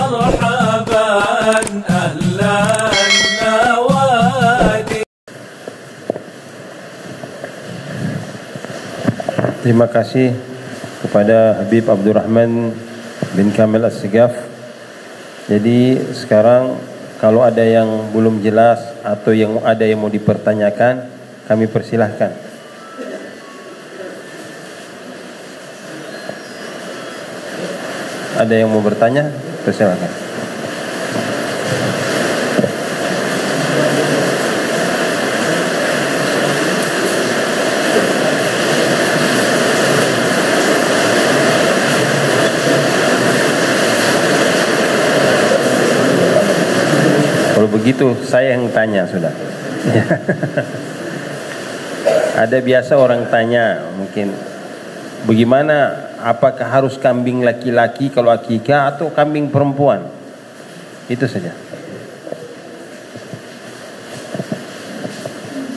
مرحبا أهلا النوادي. Terima kasih kepada Habib Abdurrahman bin Kamil As-Sigaf. Jadi sekarang kalau ada yang belum jelas atau yang ada yang mau dipertanyakan, kami persilahkan. Ada yang mau bertanya? Persilahkan. Kalau begitu saya yang tanya sudah. Ada biasa orang tanya mungkin, bagaimana, apakah harus kambing laki-laki kalau akikah atau kambing perempuan? Itu saja.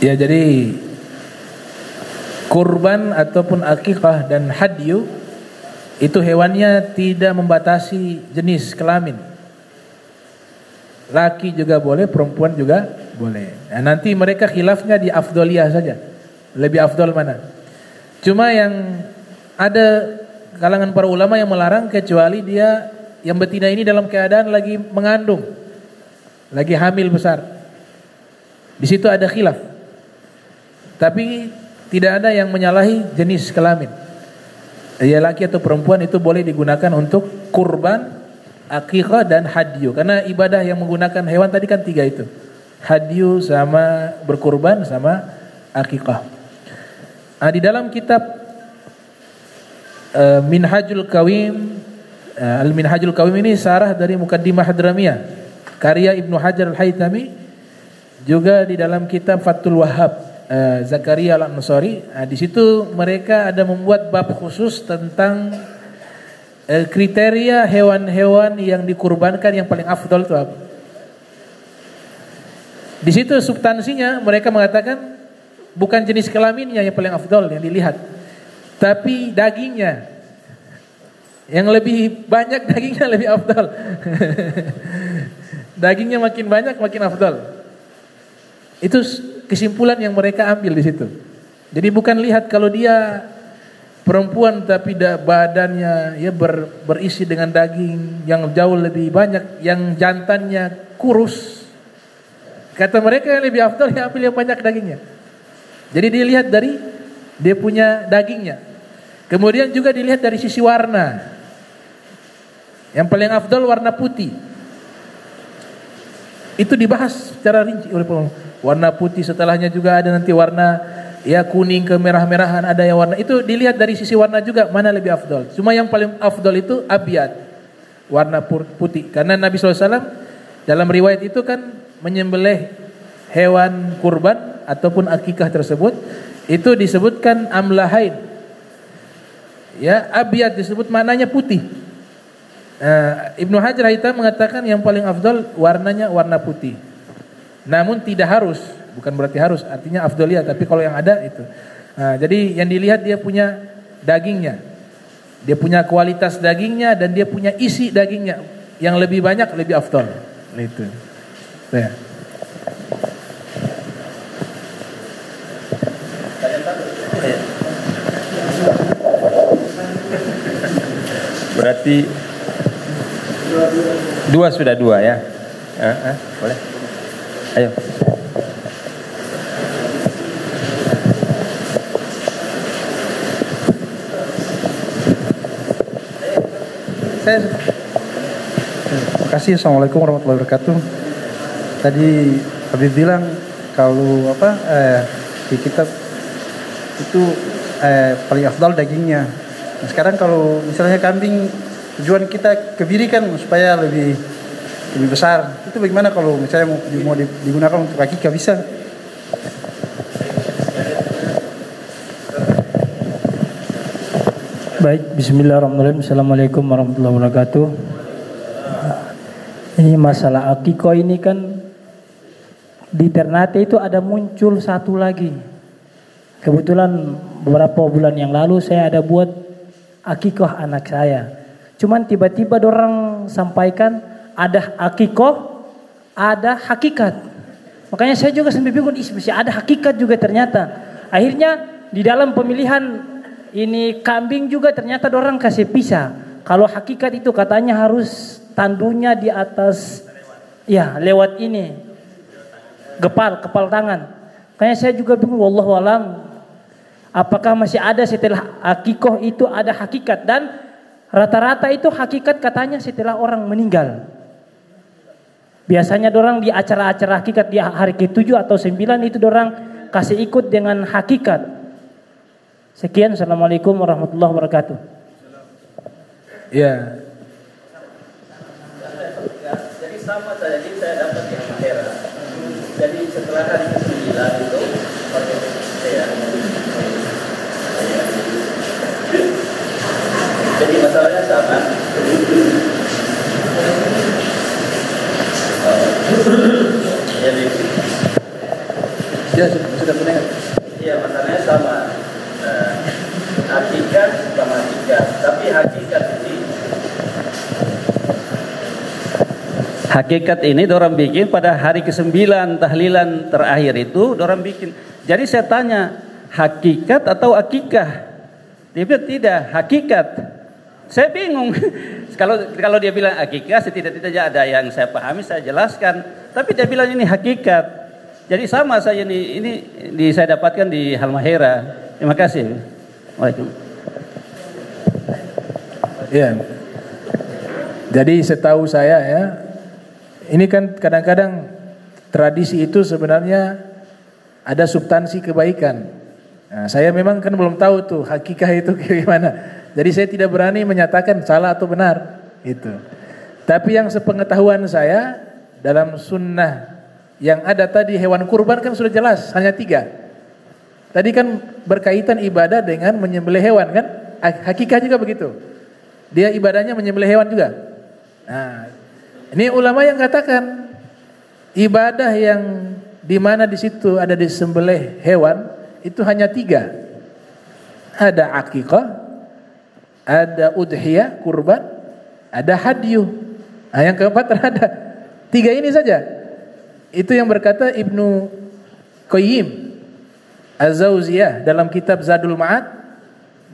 Ya, jadi kurban ataupun akikah dan hadyu itu hewannya tidak membatasi jenis kelamin. Laki juga boleh, perempuan juga boleh. Nah, nanti mereka khilafnya di afdoliyah saja. Lebih afdol mana? Cuma yang ada kalangan para ulama yang melarang kecuali dia yang betina ini dalam keadaan lagi mengandung, lagi hamil besar. Di situ ada khilaf. Tapi tidak ada yang menyalahi jenis kelamin. Ya, laki atau perempuan itu boleh digunakan untuk kurban, akikah dan hadyu. Karena ibadah yang menggunakan hewan tadi kan 3 itu. Hadyu sama berkurban sama akikah. Di dalam kitab Minhajul Qawim, Al-Minhajul Qawim ini sarah dari Muqaddimah Hadramiyah karya Ibnu Hajar Al-Haytami, juga di dalam kitab Fathul Wahhab Zakaria Al-Ansari. Di situ mereka ada membuat bab khusus tentang kriteria hewan-hewan yang dikurbankan yang paling afdol itu apa. Di situ substansinya mereka mengatakan bukan jenis kelaminnya yang paling afdol yang dilihat, tapi dagingnya. Yang lebih banyak dagingnya lebih afdal. Dagingnya makin banyak makin afdal. Itu kesimpulan yang mereka ambil di situ. Jadi bukan lihat kalau dia perempuan tapi badannya ya berisi dengan daging yang jauh lebih banyak, yang jantannya kurus. Kata mereka yang lebih afdal yang ambil yang banyak dagingnya. Jadi dilihat dari dia punya dagingnya. Kemudian juga dilihat dari sisi warna. Yang paling afdal warna putih. Itu dibahas secara rinci oleh ulama. Warna putih, setelahnya juga ada nanti warna ya kuning ke merah-merahan, ada yang warna. Itu dilihat dari sisi warna juga mana lebih afdal. Cuma yang paling afdal itu abyad, warna putih. Karena Nabi SAW dalam riwayat itu kan menyembelih hewan kurban ataupun akikah tersebut, itu disebutkan amlahain. Ya, abyad disebut maknanya putih. Ibnu Hajar Haytham mengatakan yang paling afdal warnanya warna putih. Namun tidak harus, bukan berarti harus, artinya afdoliyah, tapi kalau yang ada itu. Jadi yang dilihat dia punya dagingnya. Dia punya kualitas dagingnya dan dia punya isi dagingnya. Yang lebih banyak lebih afdal. Itu. Ya. Berarti sudah dua ya. Boleh. Ayo. Terima kasih. Assalamualaikum warahmatullahi wabarakatuh. Tadi Habib bilang kalau di kitab itu paling afdal dagingnya. Nah, sekarang kalau misalnya kambing tujuan kita kebirikan supaya lebih besar, itu bagaimana kalau misalnya mau digunakan untuk akikah, bisa? Baik, bismillahirrahmanirrahim. Assalamualaikum warahmatullahi wabarakatuh. Ini masalah akikah ini kan di Ternate itu ada muncul satu lagi. Kebetulan beberapa bulan yang lalu saya ada buat akikah anak saya. Cuman tiba-tiba dorang sampaikan ada akikoh, ada hakikat. Makanya saya juga sampai bingung, masih ada hakikat juga ternyata. Akhirnya di dalam pemilihan ini kambing juga ternyata orang kasih pisah. Kalau hakikat itu katanya harus tandunya di atas, ya lewat ini kepal tangan. Makanya saya juga bingung, wallahu alam, apakah masih ada setelah akikoh itu ada hakikat. Dan rata-rata itu hakikat katanya setelah orang meninggal. Biasanya dorang di acara-acara hakikat di hari ke-7 atau 9 itu dorang kasih ikut dengan hakikat. Sekian, assalamualaikum warahmatullahi wabarakatuh. Ya. Jadi sama saja, jadi saya dapat yang Mahera. Jadi setelah hari ke-9 itu saya. Jadi masalahnya sama. Jadi Ya, sudah mendengar. iya, masalahnya sama. Hakikat sama hakikat, tapi hakikat ini dorang bikin pada hari ke-9 tahlilan terakhir itu dorang bikin. Jadi saya tanya, hakikat atau akikah? Dia bilang tidak, hakikat. Saya bingung. Kalau dia bilang akikah, setidaknya ada yang saya pahami, saya jelaskan. Tapi dia bilang ini hakikat. Jadi sama saja ini saya dapatkan di Halmahera. Terima kasih. Waalaikumsalam. Ya. Jadi setahu saya ya, ini kan kadang-kadang tradisi itu sebenarnya ada substansi kebaikan. Nah, saya memang kan belum tahu tuh hakikah itu gimana. Jadi saya tidak berani menyatakan salah atau benar itu. Tapi yang sepengetahuan saya dalam sunnah yang ada tadi hewan kurban kan sudah jelas hanya 3. Tadi kan berkaitan ibadah dengan menyembelih hewan kan? Hakikah juga begitu. Dia ibadahnya menyembelih hewan juga. Nah, ini ulama yang katakan ibadah yang di mana di situ ada disembelih hewan itu hanya 3. Ada akikah, ada udhiyah, kurban, ada hadyu. Nah, yang keempat ada 3 ini saja. Itu yang berkata Ibnu Qayyim Az-Zawziyah dalam kitab Zadul Ma'ad,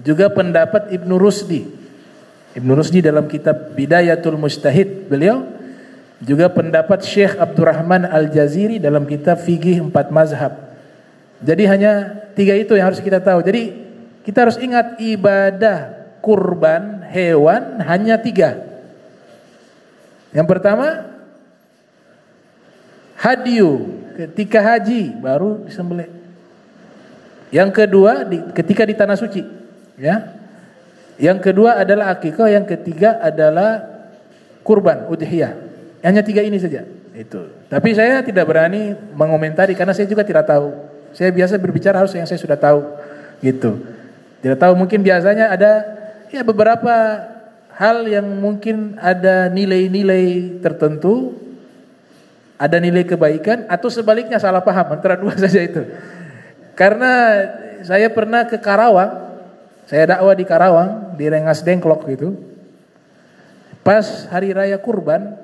juga pendapat Ibnu Rusdi. Ibnu Rusdi dalam kitab Bidayatul Mujtahid beliau, juga pendapat Syekh Abdurrahman Al-Jaziri dalam kitab Fiqih 4 Mazhab. Jadi hanya 3 itu yang harus kita tahu. Jadi kita harus ingat ibadah kurban hewan hanya 3. Yang pertama hadyu, ketika haji baru disembelih. Yang kedua ketika di tanah suci, ya. Yang kedua adalah akikah, yang ketiga adalah kurban udhiyah. Hanya 3 ini saja. Itu. Tapi saya tidak berani mengomentari karena saya juga tidak tahu. Saya biasa berbicara harus yang saya sudah tahu, gitu. Tidak tahu, mungkin biasanya ada ya beberapa hal yang mungkin ada nilai-nilai tertentu, ada nilai kebaikan, atau sebaliknya salah paham, antara 2 saja itu. Karena saya pernah ke Karawang, saya dakwah di Karawang, di Rengas Dengklok gitu. Pas hari raya kurban,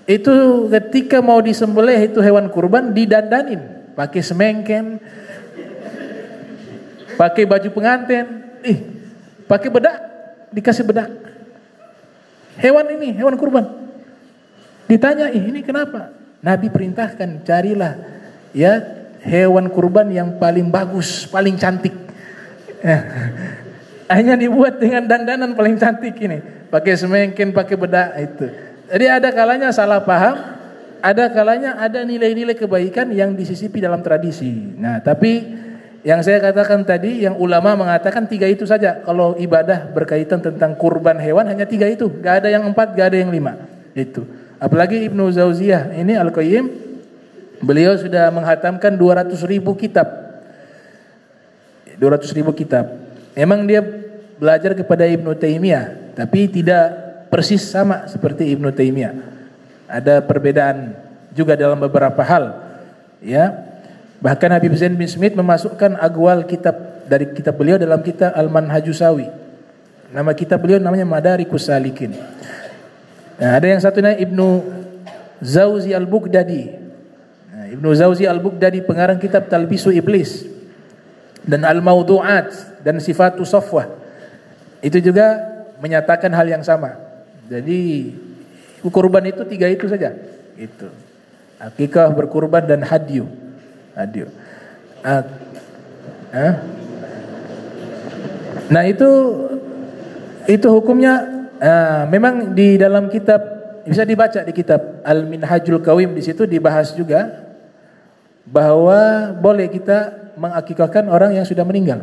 itu ketika mau disembelih itu hewan kurban didandanin, pakai semengken, pakai baju pengantin, pakai bedak, dikasih bedak. Hewan ini, hewan kurban. Ditanya, ini kenapa? Nabi perintahkan, carilah ya hewan kurban yang paling bagus, paling cantik. Hanya dibuat dengan dandanan paling cantik ini, pakai semengken, pakai bedak itu. Jadi ada kalanya salah paham, ada kalanya ada nilai-nilai kebaikan yang disisipi dalam tradisi. Nah, tapi yang saya katakan tadi, yang ulama mengatakan 3 itu saja. Kalau ibadah berkaitan tentang kurban hewan hanya 3 itu, gak ada yang 4, gak ada yang 5. Itu. Apalagi Ibnu Zawziyah ini Al-Qayyim, beliau sudah menghatamkan 200.000 kitab. 200.000 kitab. Memang dia belajar kepada Ibnu Taimiyah, tapi tidak persis sama seperti Ibnu Taimiyah. Ada perbedaan juga dalam beberapa hal. Ya. Bahkan Habib Zain bin Smith memasukkan agwal kitab dari kitab beliau dalam kitab Al-Manhajusawi. Nama kitab beliau namanya Madarikus Salikin. Nah, ada yang satunya Ibnu Zawzi Al-Bughdadi. Nah, Ibnu Zawzi Al-Bughdadi pengarang kitab Talbisu Iblis dan Al-Mawdu'at dan Sifatu Safwah. Itu juga menyatakan hal yang sama. Jadi kurban itu 3 itu saja. Itu. Akikah, berkurban dan hadyu. Nah itu hukumnya. Memang di dalam kitab bisa dibaca di kitab Al-Minhajul Qawim, di situ dibahas juga bahwa boleh kita mengakikahkan orang yang sudah meninggal.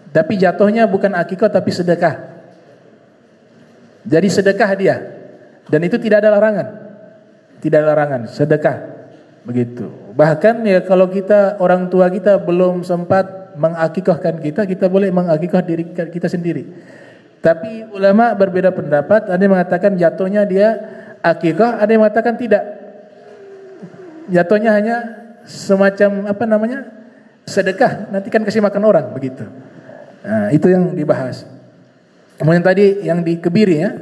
Tapi jatuhnya bukan akikah tapi sedekah. Jadi sedekah dia. Dan itu tidak ada larangan. Tidak ada larangan, sedekah. Begitu. Bahkan ya kalau kita orang tua kita belum sempat mengakikahkan kita, kita boleh mengakikah diri kita sendiri. Tapi ulama berbeda pendapat, ada yang mengatakan jatuhnya dia akikah, ada yang mengatakan tidak. Jatuhnya hanya semacam sedekah, nanti kan kasih makan orang begitu. Nah, itu yang dibahas. Kemudian tadi yang dikebiri ya.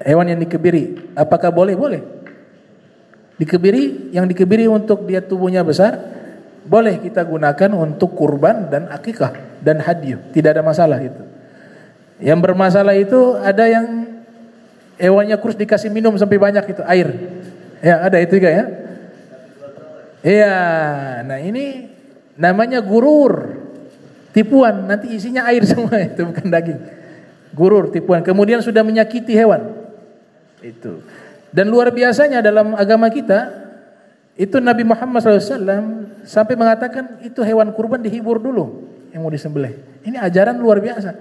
Hewan yang dikebiri, apakah boleh? Boleh. Yang dikebiri untuk dia tubuhnya besar, boleh kita gunakan untuk kurban dan akikah dan hadyu, tidak ada masalah itu. Yang bermasalah itu ada yang hewannya kurus dikasih minum sampai banyak itu air. Ya, ada itu juga ya. Iya, nah ini namanya gurur. Tipuan, nanti isinya air semua itu bukan daging. Gurur, tipuan. Kemudian sudah menyakiti hewan. Itu. Dan luar biasanya dalam agama kita, itu Nabi Muhammad SAW sampai mengatakan itu hewan kurban dihibur dulu yang mau disembelih. Ini ajaran luar biasa.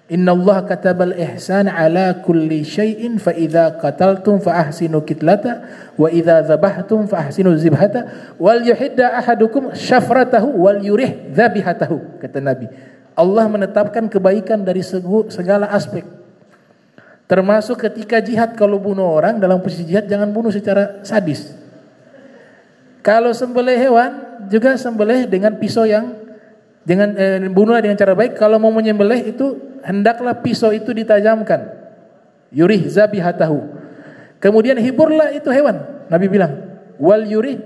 Inna Allah katabal ihsan ala kulli syai'in fa idza qataltum fa ahsinu kitlata wa idza dzabhtum fa ahsinu zibhata wal yuhidda ahadukum syafratahu wal yurih dzabihatahu, kata Nabi. Allah menetapkan kebaikan dari segala aspek. Termasuk ketika jihad, kalau bunuh orang dalam posisi jihad jangan bunuh secara sadis. Kalau sembelih hewan juga sembelih dengan pisau yang bunuhlah dengan cara baik. Kalau mau menyembelih itu hendaklah pisau itu ditajamkan. Yurih zabihatahu. Kemudian hiburlah itu hewan. Nabi bilang, wal yurih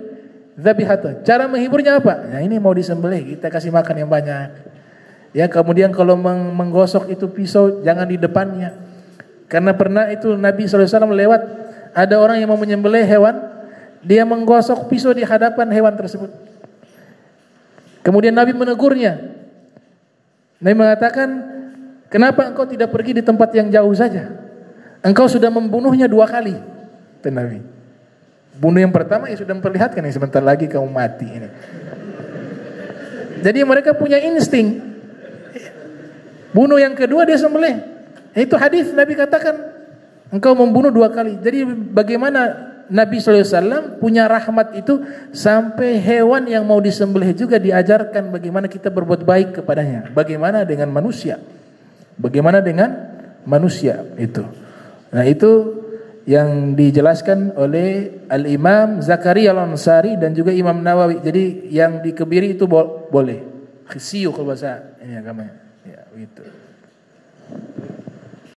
zabihatahu. Cara menghiburnya apa? Nah, ini mau disembelih, kita kasih makan yang banyak. Ya, kemudian kalau menggosok itu pisau jangan di depannya. Karena pernah itu Nabi SAW lewat, ada orang yang mau menyembelih hewan, dia menggosok pisau di hadapan hewan tersebut. Kemudian Nabi menegurnya. Nabi mengatakan, kenapa engkau tidak pergi di tempat yang jauh saja? Engkau sudah membunuhnya 2 kali. Kata Nabi. Bunuh yang pertama ya sudah memperlihatkan, yang sebentar lagi kamu mati ini. Jadi mereka punya insting. Bunuh yang kedua dia sembelih. Itu hadis Nabi katakan engkau membunuh 2 kali. Jadi bagaimana Nabi SAW punya rahmat itu sampai hewan yang mau disembelih juga diajarkan bagaimana kita berbuat baik kepadanya. Bagaimana dengan manusia? Bagaimana dengan manusia itu. Nah itu yang dijelaskan oleh Al-Imam Zakaria Al-Ansari dan juga Imam Nawawi. Jadi yang dikebiri itu boleh. Khisiyu kalau bahasa ini agamanya. Ya, begitu.